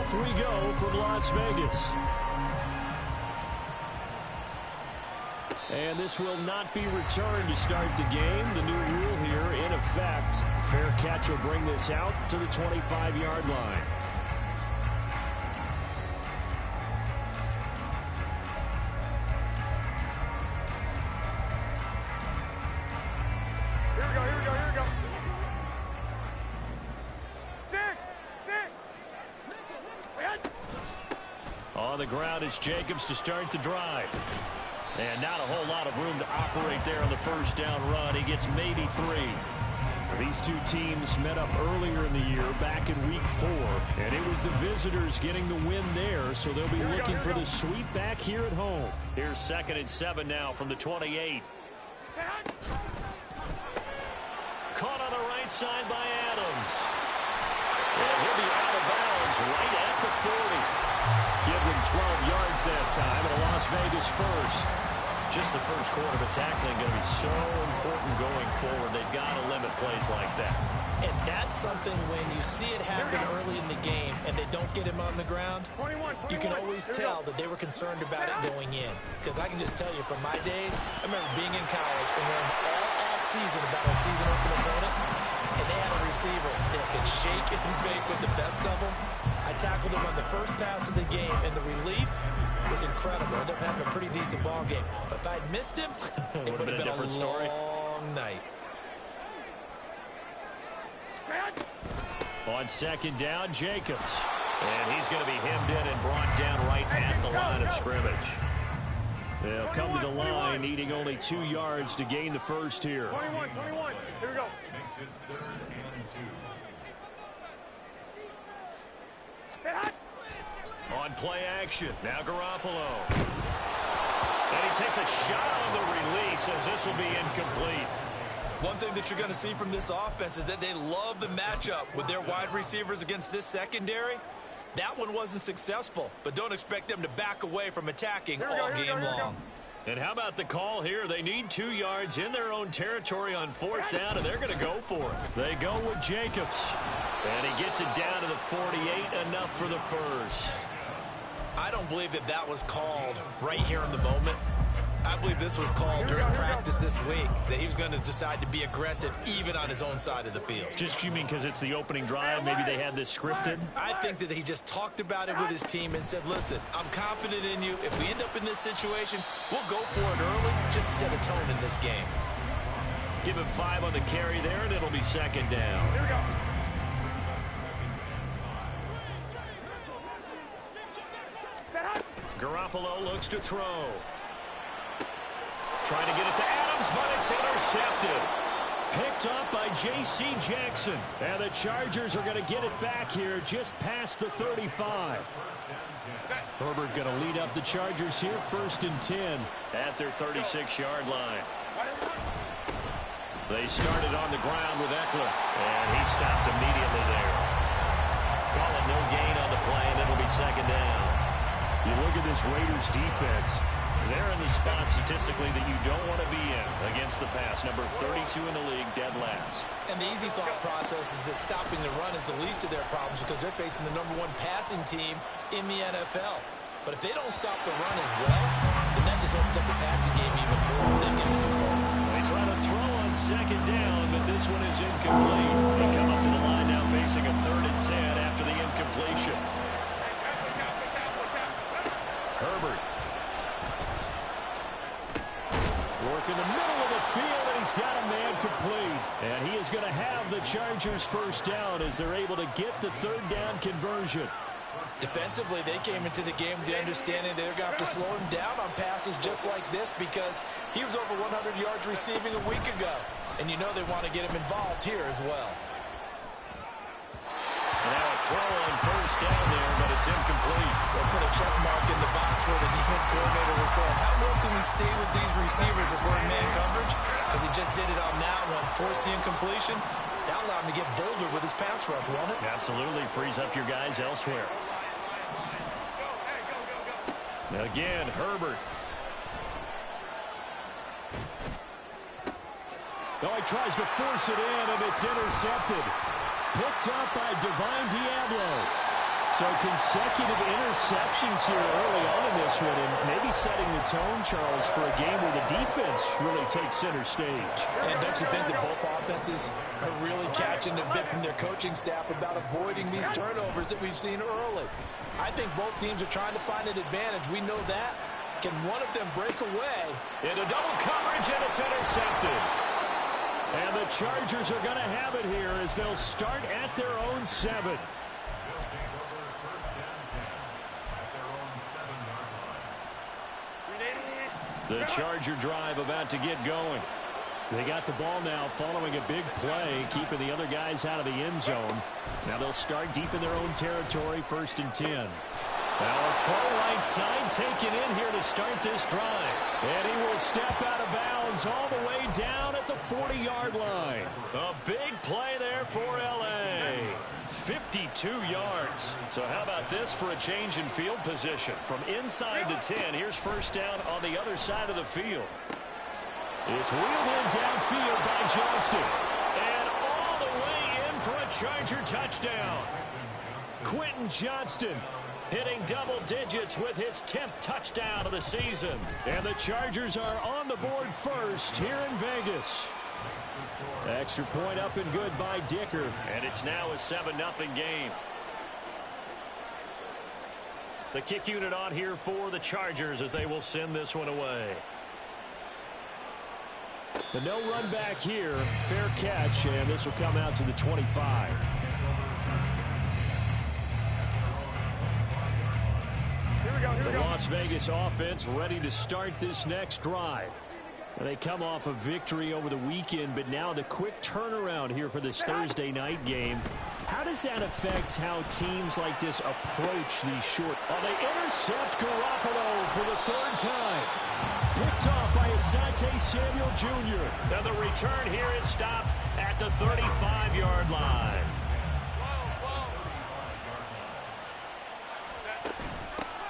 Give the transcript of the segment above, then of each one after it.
off we go from Las Vegas. And this will not be returned to start the game. The new rule here in effect. Fair catch will bring this out to the 25-yard line. On the ground, it's Jacobs to start the drive. And not a whole lot of room to operate there on the first down run. He gets maybe 3. These two teams met up earlier in the year, back in week 4. And it was the visitors getting the win there, so they'll be looking for the sweep back here at home. Here's 2nd and 7 now from the 28. Caught on the right side by Adams. And he'll be out of bounds right at the 40. Give them 12 yards that time, and a Las Vegas first. Just the first quarter of the tackling going to be so important going forward. They've got to limit plays like that. And that's something when you see it happen early in the game and they don't get him on the ground, you can always tell that they were concerned about it going in. Because I can just tell you from my days, I remember being in college and learning all off-season about our season-open opponent, and they had a receiver that could shake and bake with the best of them. I tackled him on the first pass of the game, and the relief was incredible. I ended up having a pretty decent ball game. But if I'd missed him, it would have been a different story. Long night. On 2nd down, Jacobs. And he's going to be hemmed in and brought down right at the line of scrimmage. They'll come to the line, needing only 2 yards to gain the first here. 21. Here we go. On play action, now Garoppolo. And he takes a shot on the release as this will be incomplete. One thing that you're going to see from this offense is that they love the matchup with their wide receivers against this secondary. That one wasn't successful, but don't expect them to back away from attacking all game long. And how about the call here? They need 2 yards in their own territory on 4th down, and they're going to go for it. They go with Jacobs. And he gets it down to the 48, enough for the first. I don't believe that that was called right here in the moment. I believe this was called during practice this week, that he was going to decide to be aggressive even on his own side of the field. Just you mean because it's the opening drive, maybe they had this scripted? I think that he just talked about it with his team and said, listen, I'm confident in you. If we end up in this situation, we'll go for it early just to set a tone in this game. Give him 5 on the carry there, and it'll be 2nd down. Here we go. Garoppolo looks to throw. Trying to get it to Adams, but it's intercepted. Picked up by J.C. Jackson. And the Chargers are going to get it back here just past the 35. Herbert going to lead up the Chargers here, 1st and 10 at their 36-yard line. They started on the ground with Eckler, and he stopped immediately there. Calling no gain on the play, and it'll be 2nd down. You look at this Raiders defense. They're in the spot statistically that you don't want to be in against the pass. Number 32 in the league, dead last. And the easy thought process is that stopping the run is the least of their problems because they're facing the #1 passing team in the NFL. But if they don't stop the run as well, then that just opens up the passing game even more. They've got to do both. They try to throw on 2nd down, but this one is incomplete. They come up to the line now facing a 3rd and 10 after the incompletion. Herbert. Work in the middle of the field, and he's got a man complete. And he is going to have the Chargers 1st down as they're able to get the 3rd down conversion. Defensively, they came into the game with the understanding they're going to have to slow him down on passes just like this because he was over 100 yards receiving a week ago. And you know they want to get him involved here as well. Now a throw on 1st down there, but it's incomplete. They put a check mark in the box where the defense coordinator was saying, how well can we stay with these receivers if we're in man coverage? Because he just did it on that one, forced the incompletion. That allowed him to get bolder with his pass rush, won't it? Absolutely, frees up your guys elsewhere. Again, Herbert. Oh, he tries to force it in, and it's intercepted. Picked up by Divine Diablo. So consecutive interceptions here early on in this one, and maybe setting the tone, Charles, for a game where the defense really takes center stage. And don't you think that both offenses are really catching a bit from their coaching staff about avoiding these turnovers that we've seen early? I think both teams are trying to find an advantage. We know that. Can one of them break away? Into double coverage, and it's intercepted. And the Chargers are going to have it here as they'll start at their own 7. The Charger drive about to get going. They got the ball now following a big play, keeping the other guys out of the end zone. Now they'll start deep in their own territory, 1st and 10. Now a full right side taken in here to start this drive. And he will step out of bounds all the way down at the 40-yard line. A big play there for L.A. 52 yards. So how about this for a change in field position? From inside the 10, here's 1st down on the other side of the field. It's wheeled in downfield by Johnston. And all the way in for a Charger touchdown. Quentin Johnston hitting double digits with his 10th touchdown of the season. And the Chargers are on the board first here in Vegas. Extra point up and good by Dicker. And it's now a 7-0 game. The kick unit on here for the Chargers as they will send this one away. The no run back here. Fair catch, and this will come out to the 25. The Las Vegas offense ready to start this next drive. They come off a victory over the weekend, but now the quick turnaround here for this Thursday night game. How does that affect how teams like this approach these short? Oh, they intercept Garoppolo for the 3rd time. Picked off by Asante Samuel Jr. Now the return here is stopped at the 35-yard line.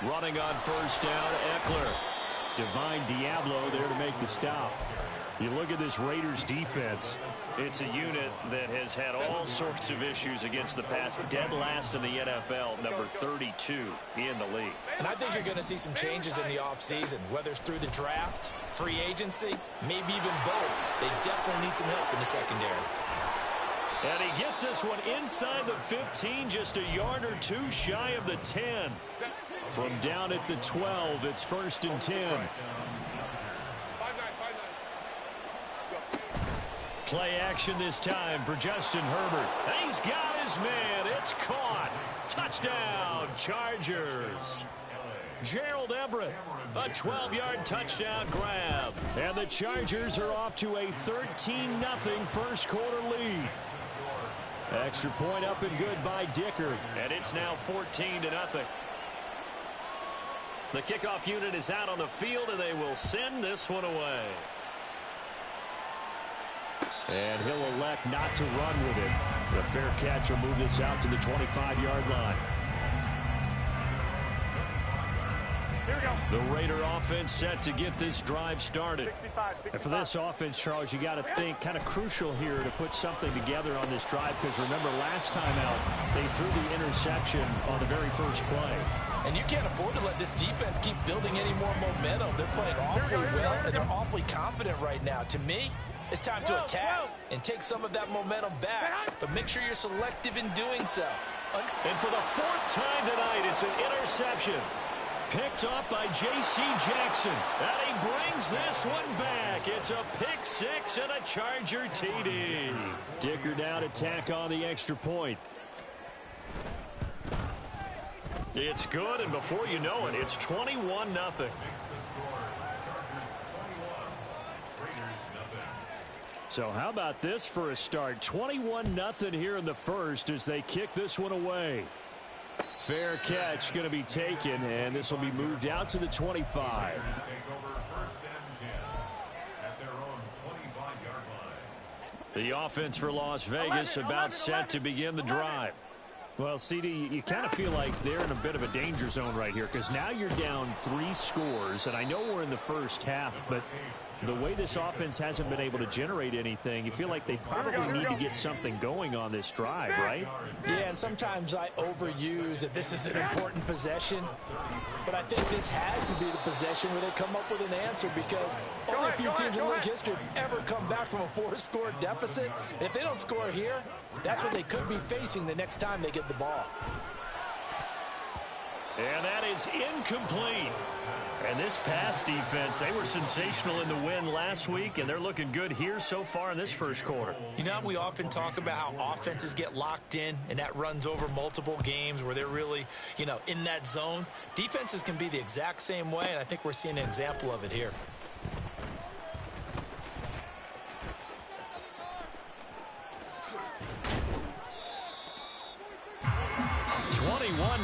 Running on 1st down, Eckler. Divine Diablo there to make the stop. You look at this Raiders defense. It's a unit that has had all sorts of issues against the pass. Dead last in the NFL, number 32 in the league. And I think you're going to see some changes in the offseason, whether it's through the draft, free agency, maybe even both. They definitely need some help in the secondary. And he gets this one inside the 15, just a yard or two shy of the 10. From down at the 12, it's 1st and 10. Play action this time for Justin Herbert. And he's got his man. It's caught. Touchdown, Chargers. Gerald Everett, a 12-yard touchdown grab. And the Chargers are off to a 13-0 first quarter lead. Extra point up and good by Dicker. And it's now 14-0. The kickoff unit is out on the field, and they will send this one away. And he'll elect not to run with it. The fair catch will move this out to the 25-yard line. Here we go. The Raider offense set to get this drive started. 65. And for this offense, Charles, you got to think kind of crucial here to put something together on this drive, because remember last time out they threw the interception on the very first play. And you can't afford to let this defense keep building any more momentum. They're playing awfully well, and they're awfully confident right now. To me, it's time to attack and take some of that momentum back. But make sure you're selective in doing so. And for the 4th time tonight, it's an interception. Picked up by J.C. Jackson. And he brings this one back. It's a pick 6 and a Charger TD. Dicker down to tack on the extra point. It's good, and before you know it, it's 21-0. So how about this for a start? 21-0 here in the first as they kick this one away. Fair catch going to be taken, and this will be moved out to the 25. The offense for Las Vegas about set to begin the drive. Well, CD, you kind of feel like they're in a bit of a danger zone right here, because now you're down 3 scores, and I know we're in the first half, but the way this offense hasn't been able to generate anything, you feel like they probably need to get something going on this drive, right? Yeah, and sometimes I overuse that this is an important possession. But I think this has to be the possession where they come up with an answer, because only a few teams in league history have ever come back from a 4-score deficit. And if they don't score here, that's what they could be facing the next time they get the ball. And that is incomplete. And this pass defense, they were sensational in the win last week, and they're looking good here so far in this first quarter. You know, we often talk about how offenses get locked in, and that runs over multiple games where they're really, you know, in that zone. Defenses can be the exact same way, and I think we're seeing an example of it here.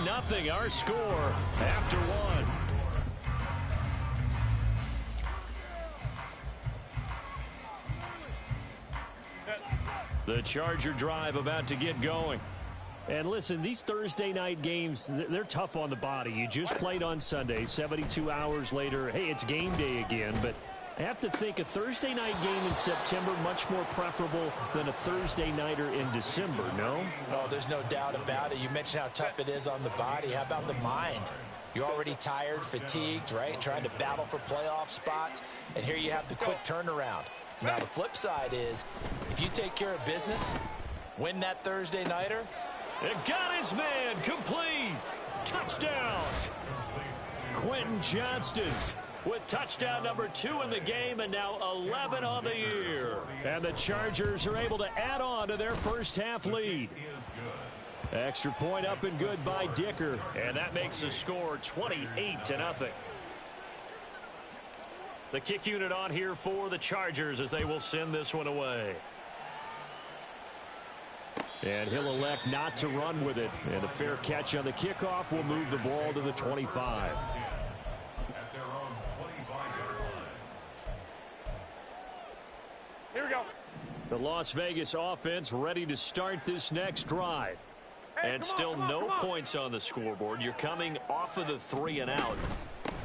Nothing our score after one. The Charger drive about to get going. And listen, these Thursday night games, they're tough on the body. You just played on Sunday, 72 hours later. Hey, it's game day again, but I have to think a Thursday night game in September much more preferable than a Thursday nighter in December, no? Oh, there's no doubt about it. You mentioned how tough it is on the body. How about the mind? You're already tired, fatigued, right? Trying to battle for playoff spots. And here you have the quick turnaround. Now, the flip side is, if you take care of business, win that Thursday nighter. And got his man, complete. Touchdown. Quentin Johnston with touchdown number 2 in the game, and now 11 on the year. And the Chargers are able to add on to their first half lead. Extra point up and good by Dicker. And that makes the score 28-0. The kick unit on here for the Chargers as they will send this one away. And he'll elect not to run with it. And a fair catch on the kickoff will move the ball to the 25. Here we go. The Las Vegas offense ready to start this next drive. And still no points on the scoreboard. You're coming off of the 3 and out.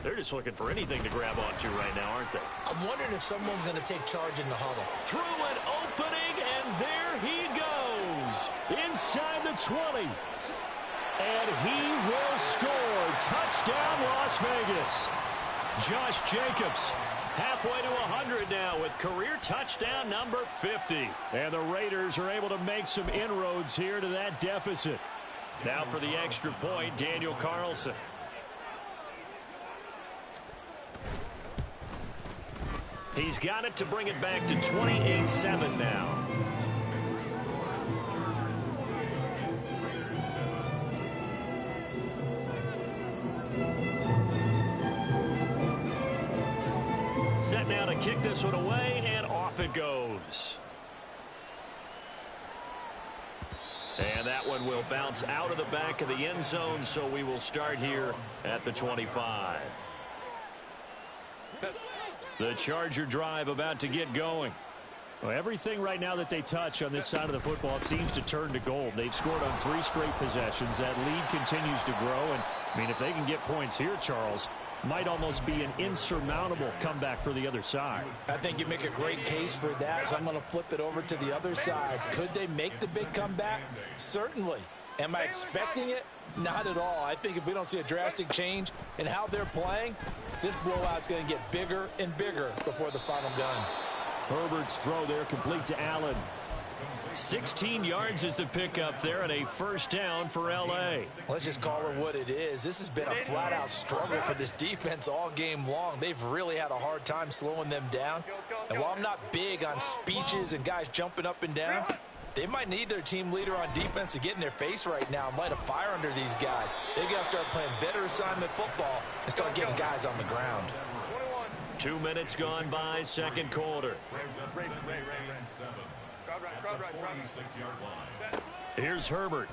They're just looking for anything to grab onto right now, aren't they? I'm wondering if someone's going to take charge in the huddle. Through an opening, and there he goes. Inside the 20. And he will score. Touchdown, Las Vegas. Josh Jacobs halfway to 100 now with career touchdown number 50. And the Raiders are able to make some inroads here to that deficit. Now for the extra point, Daniel Carlson. He's got it to bring it back to 28-7 now. Set now to kick this one away, and off it goes. And that one will bounce out of the back of the end zone, so we will start here at the 25. The Charger drive about to get going. Well, everything right now that they touch on this side of the football, it seems to turn to gold. They've scored on 3 straight possessions. That lead continues to grow. And, I mean, if they can get points here, Charles, might almost be an insurmountable comeback for the other side. I think you make a great case for that, so I'm going to flip it over to the other side. Could they make the big comeback? Certainly. Am I expecting it? Not at all. I think if we don't see a drastic change in how they're playing, this blowout's going to get bigger and bigger before the final gun. Herbert's throw there complete to Allen. 16 yards is the pickup there, and a first down for L.A. Let's just call it what it is. This has been a flat-out struggle for this defense all game long. They've really had a hard time slowing them down. And while I'm not big on speeches and guys jumping up and down, they might need their team leader on defense to get in their face right now and light a fire under these guys. They've got to start playing better assignment football and start getting guys on the ground. 2 minutes gone by, second quarter. Here's Herbert.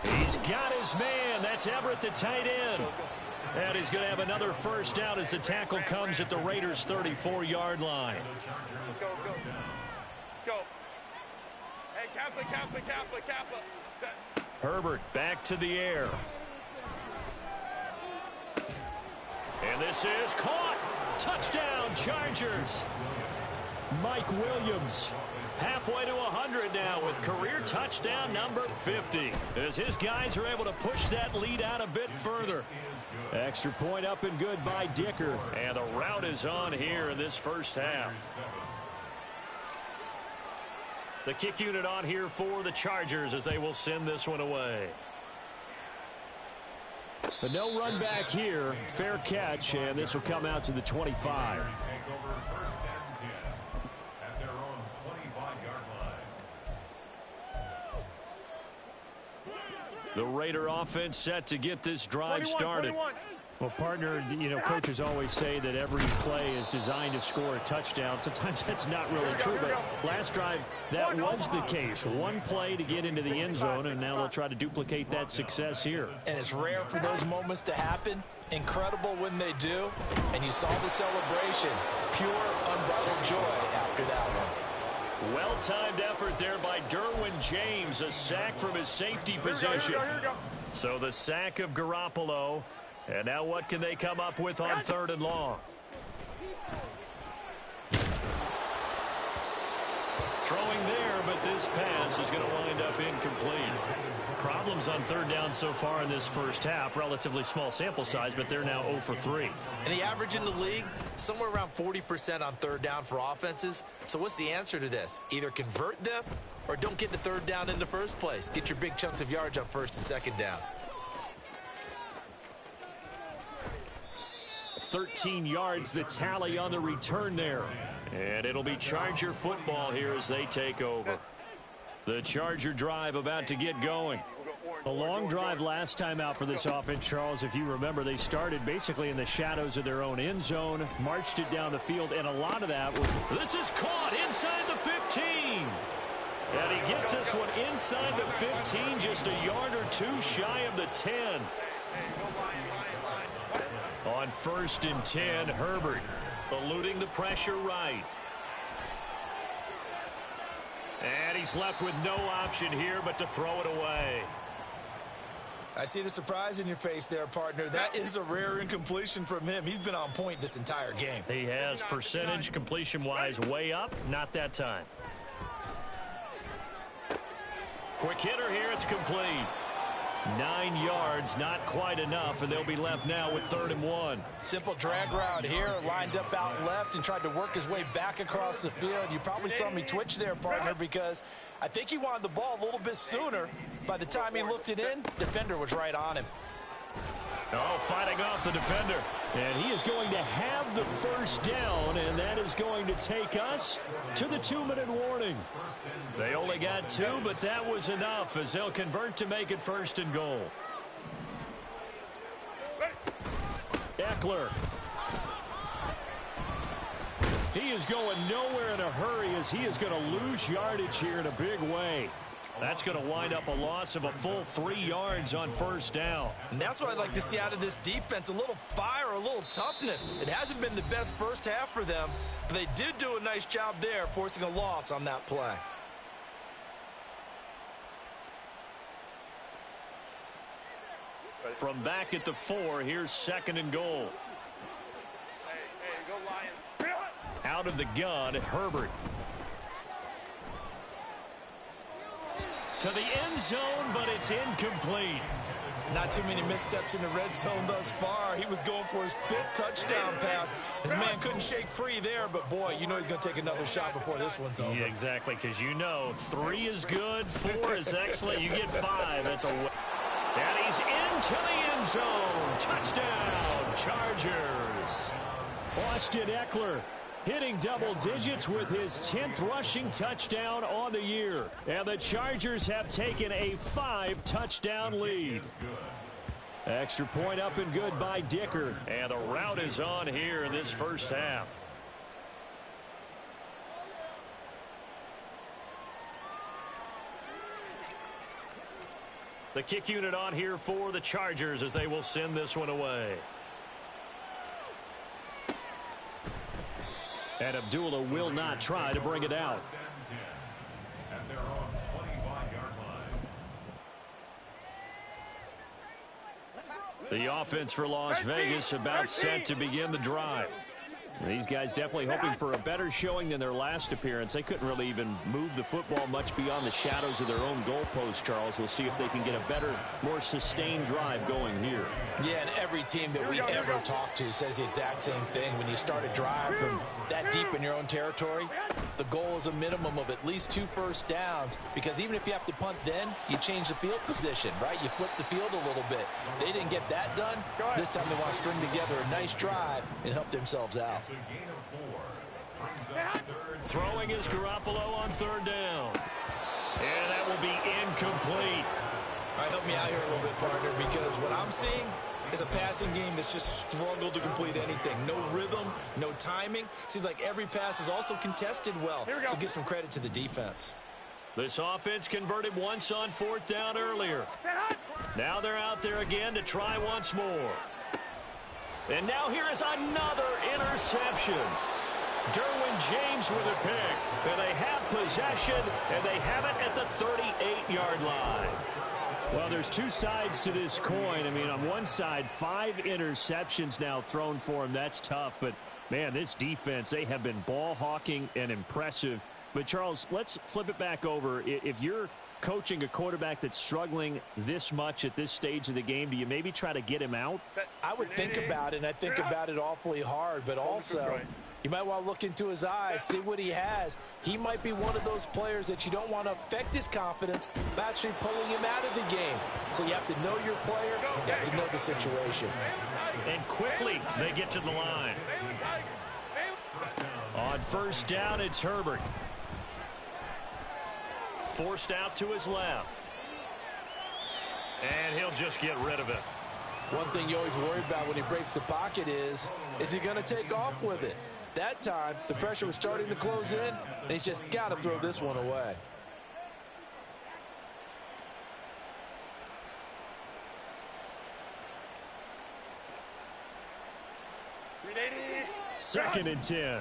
He's got his man. That's Everett, the tight end. And he's going to have another first down as the tackle comes at the Raiders' 34-yard line. Go. Go. Hey, Kappa. Set. Herbert back to the air. And this is caught. Touchdown, Chargers. Mike Williams halfway to 100 now with career touchdown number 50 as his guys are able to push that lead out a bit further. Extra point up and good by Dicker. And the rout is on here in this first half. The kick unit on here for the Chargers as they will send this one away. But no run back here. Fair catch, and this will come out to the 25. The Raider offense set to get this drive started. Well, partner, you know, coaches always say that every play is designed to score a touchdown. Sometimes that's not really true, but last drive, that was the case. One play to get into the end zone, and now they'll try to duplicate that success here. And it's rare for those moments to happen. Incredible when they do. And you saw the celebration. Pure, unbridled joy after that one. Well-timed effort there by Derwin James. A sack from his safety position. Here we go. So the sack of Garoppolo. And now what can they come up with on 3rd and long? Throwing there, but this pass is going to wind up incomplete. Problems on 3rd down so far in this first half. Relatively small sample size, but they're now 0 for 3. And the average in the league, somewhere around 40% on 3rd down for offenses. So what's the answer to this? Either convert them or don't get the 3rd down in the first place. Get your big chunks of yards on 1st and 2nd down. 13 yards, the tally on the return there. And it'll be Charger football here as they take over. The Charger drive about to get going. A long drive last time out for this offense, Charles. If you remember, they started basically in the shadows of their own end zone, marched it down the field, and a lot of that was... This is caught inside the 15. And he gets this one inside the 15, just a yard or two shy of the 10. On 1st and 10, Herbert eluding the pressure right. And he's left with no option here but to throw it away. I see the surprise in your face there, partner. That is a rare incompletion from him. He's been on point this entire game. He has percentage completion-wise way up. Not that time. Quick hitter here. It's complete. 9 yards, not quite enough, and they'll be left now with 3rd and 1. Simple drag route here, lined up out left and tried to work his way back across the field. You probably saw me twitch there, partner, because I think he wanted the ball a little bit sooner. By the time he looked it in, defender was right on him. Oh, fighting off the defender. And he is going to have the 1st down, and that is going to take us to the 2-minute warning. They only got 2, but that was enough as they'll convert to make it 1st and goal. Eckler. He is going nowhere in a hurry as he is going to lose yardage here in a big way. That's going to wind up a loss of a full 3 yards on 1st down. And that's what I'd like to see out of this defense, a little fire, a little toughness. It hasn't been the best first half for them, but they did do a nice job there, forcing a loss on that play. From back at the 4, here's 2nd and goal. Hey, go Lions. Out of the gun, Herbert. To the end zone, but it's incomplete. Not too many missteps in the red zone thus far. He was going for his 5th touchdown pass. His man couldn't shake free there, but boy, you know he's going to take another shot before this one's over. Yeah, exactly, because you know 3 is good, 4 is excellent. You get 5. That's a win. And he's into the end zone. Touchdown, Chargers. Austin Eckler hitting double digits with his 10th rushing touchdown on the year. And the Chargers have taken a 5-touchdown lead. Extra point up and good by Dicker. And the rout is on here in this first half. The kick unit on here for the Chargers as they will send this one away. And Abdullah will not try to bring it out. The offense for Las Vegas about set to begin the drive. These guys definitely hoping for a better showing than their last appearance. They couldn't really even move the football much beyond the shadows of their own goalpost, Charles. We'll see if they can get a better, more sustained drive going here. Yeah, and every team that we ever talk to says the exact same thing. When you start a drive from that deep in your own territory, the goal is a minimum of at least 2 first downs, because even if you have to punt then, you change the field position, right? You flip the field a little bit. They didn't get that done. This time they want to string together a nice drive and help themselves out. Throwing is Garoppolo on 3rd down. And that will be incomplete. All right, help me out here a little bit, partner, because what I'm seeing is a passing game that's just struggled to complete anything. No rhythm, no timing. Seems like every pass is also contested well. So give some credit to the defense. This offense converted once on 4th down earlier. Now they're out there again to try once more. And now here is another interception. Derwin James with a pick. And they have possession, and they have it at the 38-yard line. Well, there's 2 sides to this coin. I mean, on one side, 5 interceptions now thrown for him. That's tough. But, man, this defense, they have been ball hawking and impressive. But, Charles, let's flip it back over. If you're coaching a quarterback that's struggling this much at this stage of the game, do you maybe try to get him out? I would think about it, and I think about it awfully hard. But also, you might want to look into his eyes, see what he has. He might be one of those players that you don't want to affect his confidence by actually pulling him out of the game. So you have to know your player. You have to know the situation. And quickly, they get to the line. On 1st down, it's Herbert. Forced out to his left. And he'll just get rid of it. One thing you always worry about when he breaks the pocket is he going to take off with it? That time, the pressure was starting to close in, and he's just got to throw this one away. Second and 10. 5-9,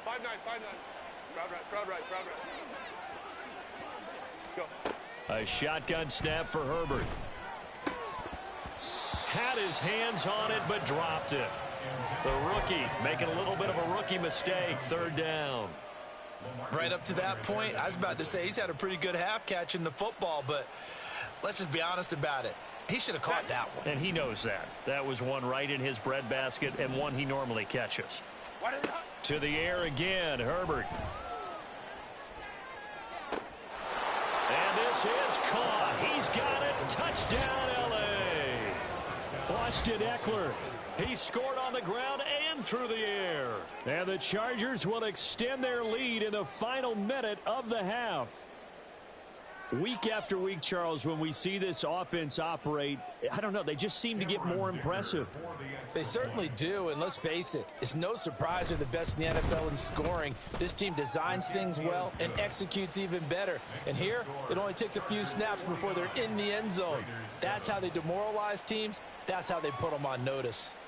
5-9. Crowd right. Go. A shotgun snap for Herbert. Had his hands on it, but dropped it. The rookie making a little bit of a rookie mistake. 3rd down. Right up to that point, I was about to say he's had a pretty good half catching the football, but let's just be honest about it. He should have caught that one. And he knows that. That was one right in his breadbasket and one he normally catches. To the air again, Herbert. And this is caught. He's got it. Touchdown, L.A. Austin Eckler. He scored on the ground and through the air. And the Chargers will extend their lead in the final minute of the half. Week after week, Charles, when we see this offense operate, I don't know, they just seem to get more impressive. They certainly do, and let's face it, it's no surprise they're the best in the NFL in scoring. This team designs things well and executes even better. And here, it only takes a few snaps before they're in the end zone. That's how they demoralize teams. That's how they put them on notice.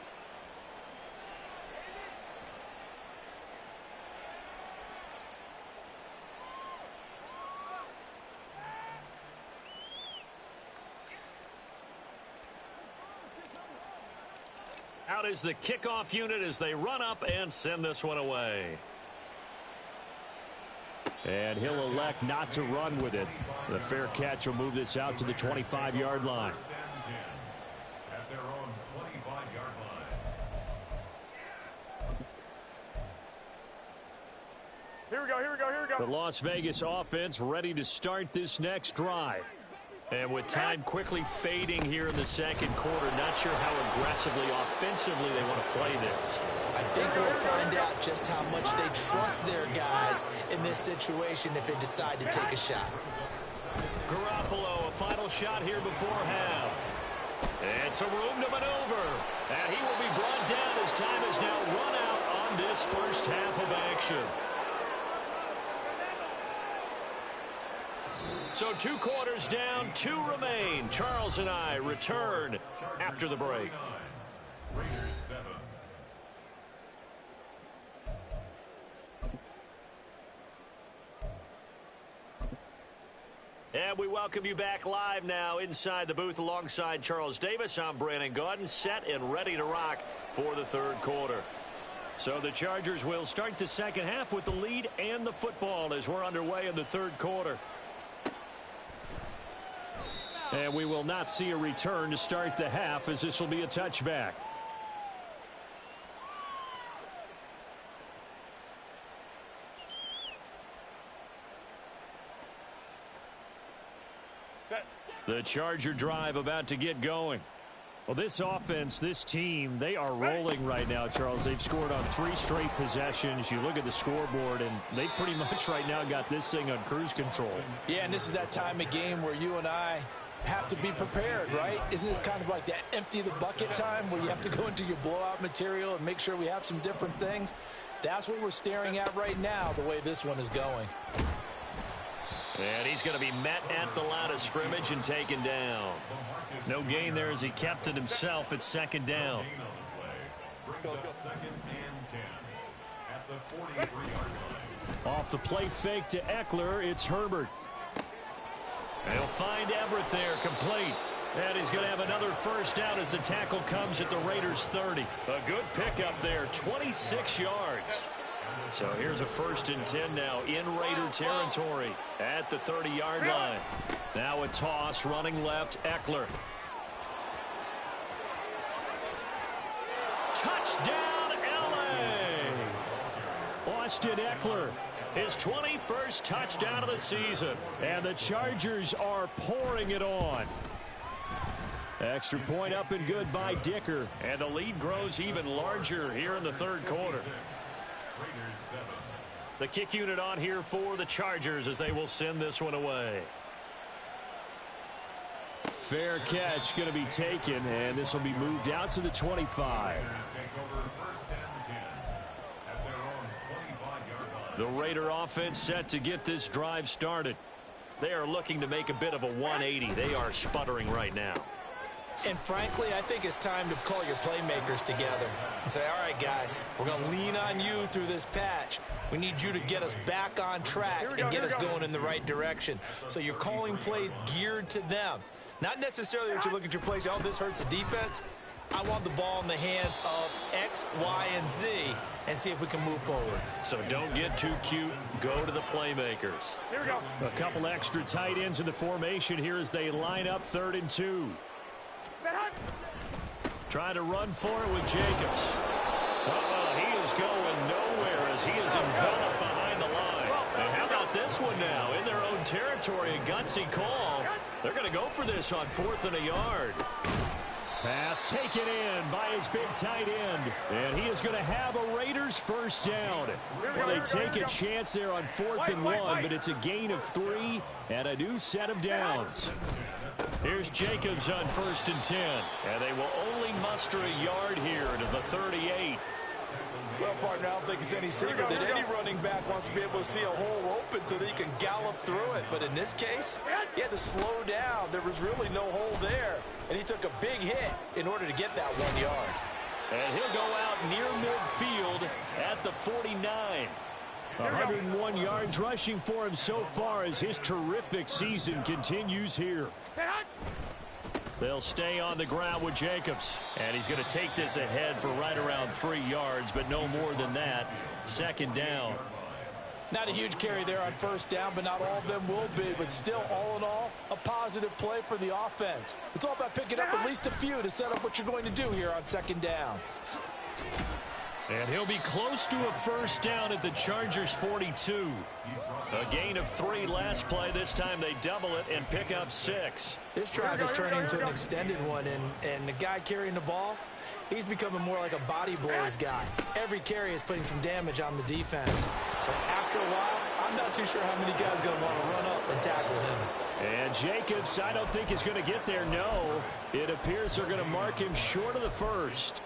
Out is the kickoff unit as they run up and send this one away. And he'll elect not to run with it. The fair catch will move this out to the 25-yard line. At their own 25-yard line. Here we go. The Las Vegas offense ready to start this next drive. And with time quickly fading here in the second quarter, not sure how aggressively, offensively they want to play this. I think we'll find out just how much they trust their guys in this situation if they decide to take a shot. Garoppolo, a final shot here before half. And some room to maneuver. And he will be brought down as time is now run out on this first half of action. So 2 quarters down, 2 remain. Charles and I return after the break. Raiders 7. And we welcome you back live now inside the booth alongside Charles Davis. I'm Brandon Gaudin, set and ready to rock for the third quarter. So the Chargers will start the second half with the lead and the football as we're underway in the third quarter. And we will not see a return to start the half, as this will be a touchback. The Charger drive about to get going. Well, this offense, this team, they are rolling right now, Charles. They've scored on 3 straight possessions. You look at the scoreboard, and they pretty much right now got this thing on cruise control. Yeah, and this is that time of game where you and I have to be prepared, right? Isn't this kind of like that empty the bucket time where you have to go into your blowout material and make sure we have some different things? That's what we're staring at right now, the way this one is going. And he's going to be met at the line of scrimmage and taken down. No gain there as he kept it himself at second down. Off the play fake to Eckler, it's Herbert. And he'll find Everett there, complete. And he's going to have another first down as the tackle comes at the Raiders' 30. A good pickup there, 26 yards. So here's a 1st and 10 now in Raider territory at the 30-yard line. Now a toss, running left, Eckler. Touchdown, L.A. Austin Eckler, his 21st touchdown of the season. And the Chargers are pouring it on. Extra point up and good by Dicker. And the lead grows even larger here in the third quarter. The kick unit on here for the Chargers as they will send this one away. Fair catch going to be taken, and this will be moved out to the 25. The Raider offense set to get this drive started. They are looking to make a bit of a 180. They are sputtering right now. And frankly, I think it's time to call your playmakers together and say, all right, guys, we're going to lean on you through this patch. We need you to get us back on track and get us going in the right direction. So you're calling plays geared to them. Not necessarily that you look at your plays, oh, this hurts the defense. I want the ball in the hands of X, Y, and Z and see if we can move forward. So don't get too cute. Go to the playmakers. Here we go. A couple extra tight ends in the formation here as they line up 3rd and 2. Trying to run for it with Jacobs. He is going nowhere as he is enveloped behind the line. And how about this one now? In their own territory, a gutsy call. They're going to go for this on 4th and a yard. Pass taken in by his big tight end. And he is going to have a Raiders first down. Well, they take a chance there on 4th and 1, but it's a gain of 3 and a new set of downs. Here's Jacobs on 1st and 10. And they will only muster a yard here to the 38. Well, partner, I don't think it's any secret that any running back wants to be able to see a hole open so that he can gallop through it. But in this case, he had to slow down. There was really no hole there. And he took a big hit in order to get that 1 yard. And he'll go out near midfield at the 49. 101 yards rushing for him so far as his terrific season continues here. They'll stay on the ground with Jacobs. And he's going to take this ahead for right around 3 yards, but no more than that. 2nd down. Not a huge carry there on 1st down, but not all of them will be. But still, all in all, a positive play for the offense. It's all about picking up at least a few to set up what you're going to do here on 2nd down. And he'll be close to a first down at the Chargers' 42. A gain of 3 last play. This time they double it and pick up 6. This drive is turning into an extended one, and the guy carrying the ball, he's becoming more like a body blows guy. Every carry is putting some damage on the defense. So after a while, I'm not too sure how many guys are going to want to run up and tackle him. And Jacobs, I don't think is going to get there. No, it appears they're going to mark him short of the first.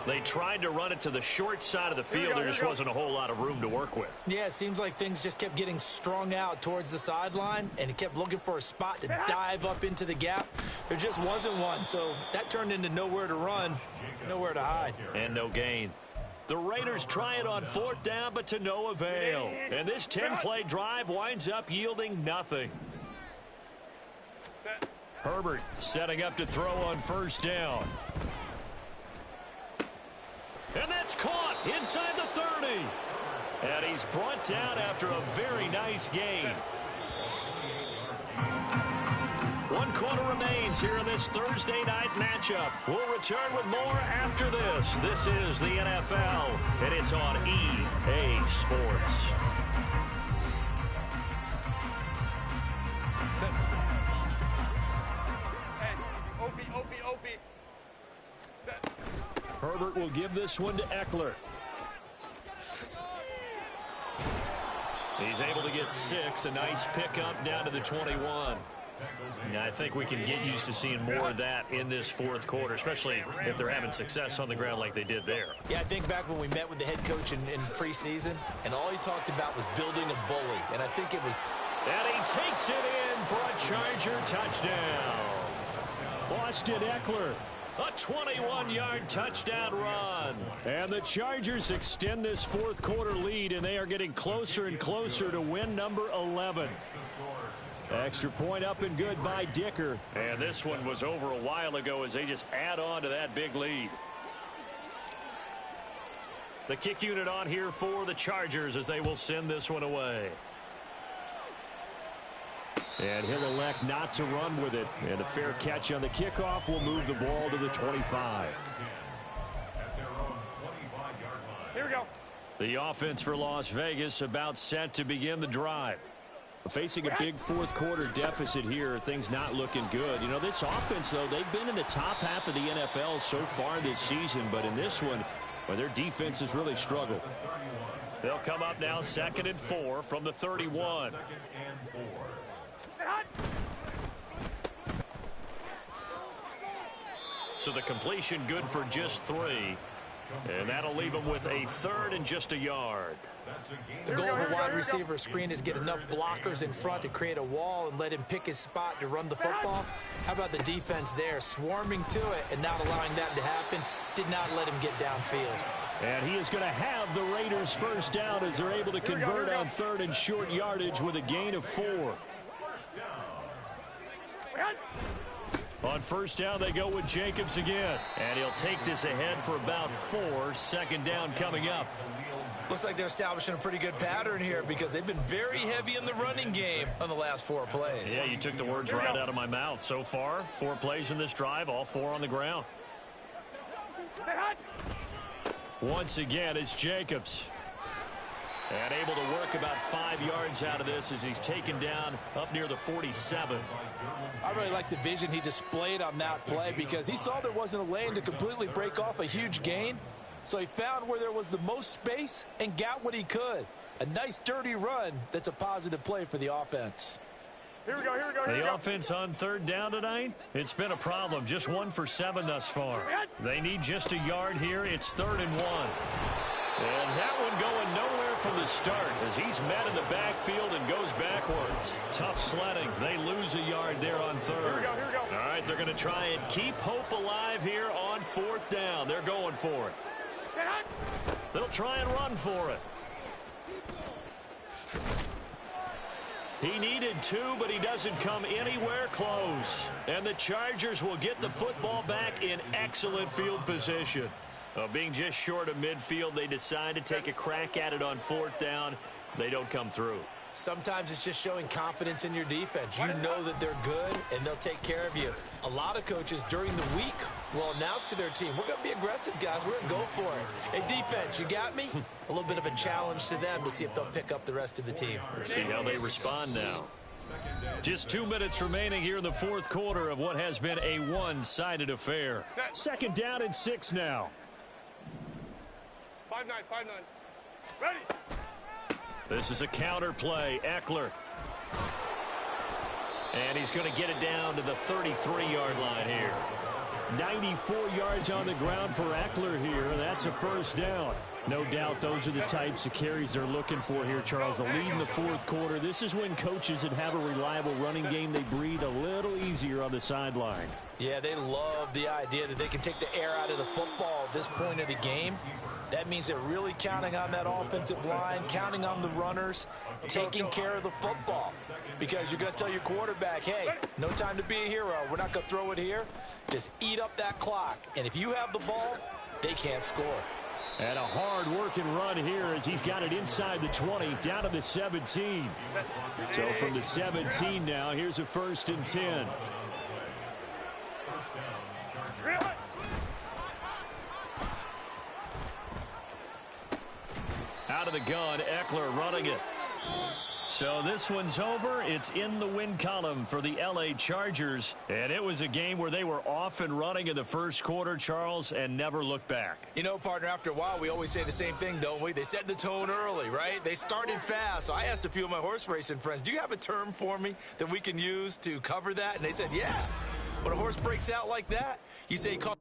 They tried to run it to the short side of the field. There just wasn't a whole lot of room to work with. Yeah, it seems like things just kept getting strung out towards the sideline, and he kept looking for a spot to dive up into the gap. There just wasn't one, so that turned into nowhere to run, nowhere to hide. And no gain. The Raiders try it on 4th down, but to no avail. And this 10-play drive winds up yielding nothing. Herbert setting up to throw on first down. And that's caught inside the 30. And he's brought down after a very nice gain. 1 quarter remains here in this Thursday night matchup. We'll return with more after this. This is the NFL, and it's on EA Sports. Herbert will give this one to Eckler. He's able to get 6, a nice pickup down to the 21. Yeah, I think we can get used to seeing more of that in this fourth quarter, especially if they're having success on the ground like they did there. Yeah, I think back when we met with the head coach in preseason, and all he talked about was building a bully, and I think it was... And he takes it in for a Charger touchdown. Austin Eckler, a 21-yard touchdown run. And the Chargers extend this fourth quarter lead, and they are getting closer and closer to win number 11. Extra point up and good by Dicker. And this one was over a while ago as they just add on to that big lead. The kick unit on here for the Chargers as they will send this one away. And he'll elect not to run with it. And a fair catch on the kickoff will move the ball to the 25. Here we go. The offense for Las Vegas about set to begin the drive. Facing a big fourth quarter deficit here, things not looking good. You know, this offense, though, they've been in the top half of the NFL so far this season. But in this one, well, their defense has really struggled. They'll come up now 2nd and 4 from the 31. So the completion good for just 3. And that'll leave them with a 3rd and just a yard. The goal of a wide receiver screen is get enough blockers in front to create a wall and let him pick his spot to run the football. How about the defense there, swarming to it and not allowing that to happen? Did not let him get downfield. And he is going to have the Raiders first down as they're able to convert on 3rd and short yardage with a gain of 4. On first down, they go with Jacobs again. And he'll take this ahead for about 4. 2nd down coming up. Looks like they're establishing a pretty good pattern here because they've been very heavy in the running game on the last 4 plays. Yeah, you took the words right out of my mouth. So far, 4 plays in this drive, all 4 on the ground. Once again, it's Jacobs. And able to work about 5 yards out of this as he's taken down up near the 47. I really like the vision he displayed on that play because he saw there wasn't a lane to completely break off a huge gain. So he found where there was the most space and got what he could. A nice dirty run that's a positive play for the offense. Here we go, here we go, here we go. The offense on 3rd down tonight, it's been a problem. Just 1 for 7 thus far. They need just a yard here. It's 3rd and 1. And that one going nowhere from the start as he's met in the backfield and goes backwards. Tough sledding. They lose a yard there on 3rd. Here we go, here we go. All right, they're going to try and keep hope alive here on 4th down. They're going for it. They'll try and run for it. He needed 2, but he doesn't come anywhere close. And the Chargers will get the football back in excellent field position. Being just short of midfield, they decide to take a crack at it on 4th down. They don't come through. Sometimes it's just showing confidence in your defense. You know that they're good, and they'll take care of you. A lot of coaches during the week will announce to their team, we're going to be aggressive, guys. We're going to go for it. Hey, defense, you got me? A little bit of a challenge to them to see if they'll pick up the rest of the team. Let's see how they respond now. Just 2 minutes remaining here in the fourth quarter of what has been a one-sided affair. 2nd down and 6 now. 5-9, 5-9. Ready. This is a counter play. Eckler. And he's going to get it down to the 33-yard line here. 94 yards on the ground for Eckler here. That's a first down. No doubt those are the types of carries they're looking for here, Charles. The lead in the fourth quarter. This is when coaches that have a reliable running game, they breathe a little easier on the sideline. Yeah, they love the idea that they can take the air out of the football at this point of the game. That means they're really counting on that offensive line, counting on the runners, taking care of the football. Because you're going to tell your quarterback, hey, no time to be a hero. We're not going to throw it here. Just eat up that clock. And if you have the ball, they can't score. And a hard-working run here as he's got it inside the 20, down to the 17. So from the 17 now, here's a 1st and 10. Out of the gun, Eckler running it. So this one's over. It's in the win column for the L.A. Chargers. And it was a game where they were off and running in the first quarter, Charles, and never looked back. You know, partner, after a while, we always say the same thing, don't we? They set the tone early, right? They started fast. So I asked a few of my horse racing friends, do you have a term for me that we can use to cover that? And they said, yeah. When a horse breaks out like that, you say, call